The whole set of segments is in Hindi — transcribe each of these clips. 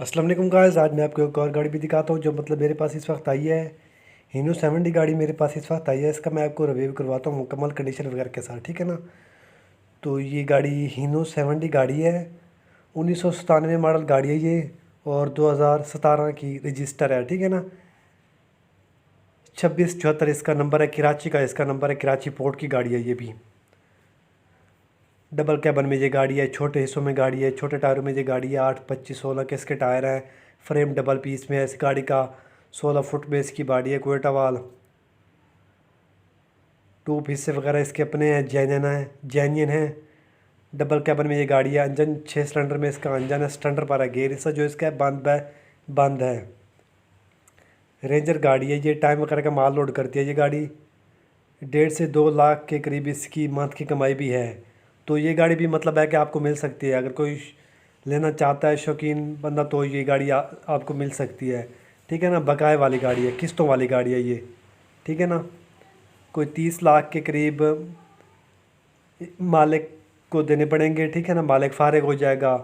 अस्सलाम वालेकुम गाइस। आज मैं आपको एक और गाड़ी भी दिखाता हूँ जो मेरे पास इस वक्त आई है। हीनो 70 गाड़ी मेरे पास इस वक्त आई है। इसका मैं आपको रिव्यू करवाता हूँ मुकम्मल कंडीशन वगैरह के साथ, ठीक है ना। तो ये गाड़ी हीनो 70 गाड़ी है। 1997 मॉडल गाड़ी है ये, और 2017 की रजिस्टर है, ठीक है ना। 2674 इसका नंबर है, कराची का इसका नंबर है, कराची पोर्ट की गाड़ी है ये भी। डबल कैबन में ये गाड़ी है, छोटे हिस्सों में गाड़ी है, छोटे टायरों में ये गाड़ी है। 8 25 16 के इसके टायर हैं। फ्रेम डबल पीस में है इस गाड़ी का। 16 फुट में इसकी बॉडी है, कोयटा वाल। टूप हिस्से वगैरह इसके अपने हैं, जेन्यन है। डबल कैबन में ये गाड़ी है। इंजन 6 सिलेंडर में इसका इंजन है, स्टैंडर पर है। गेयर इसका जो इसका है बंद है। रेंजर गाड़ी है ये, टाइम वगैरह का माल लोड करती है ये गाड़ी। 1.5 से 2 लाख के करीब इसकी मंथ की कमाई भी है। तो ये गाड़ी भी है कि आपको मिल सकती है। अगर कोई लेना चाहता है शौकीन बंदा तो ये गाड़ी आपको मिल सकती है, ठीक है ना। बकाए वाली गाड़ी है, किस्तों वाली गाड़ी है ये, ठीक है ना। कोई 30 लाख के करीब मालिक को देने पड़ेंगे, ठीक है ना। मालिक फारिग हो जाएगा।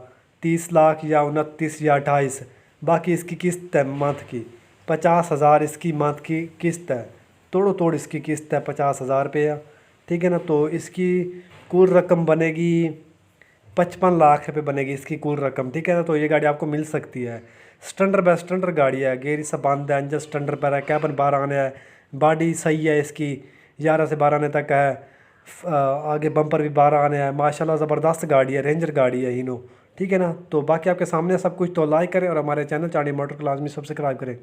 30 लाख या 29 या 28। बाकी इसकी किस्त है मंथ की 50,000 इसकी मंथ की किस्त है। तोड़ो तोड़ इसकी किस्त है 50,000 रुपया, ठीक है ना। तो इसकी कुल रकम बनेगी 55 लाख रुपये बनेगी इसकी कुल रकम, ठीक है ना। तो ये गाड़ी आपको मिल सकती है। स्टैंडर्ड बाय स्टैंडर्ड गाड़ी है। गेयर सब बंद है, इंजन स्टैंडर्ड पर है, कैबन 12 आने है। बॉडी सही है इसकी, 11 से 12 आने तक है। आगे बम्पर भी 12 आने हैं। माशाल्लाह ज़बरदस्त गाड़ी है, रेंजर गाड़ी है हीनो, ठीक है ना। तो बाकी आपके सामने सब कुछ। तो लाइक करें और हमारे चैनल चार्ली मोटर को लाजमी सब्सक्राइब करें।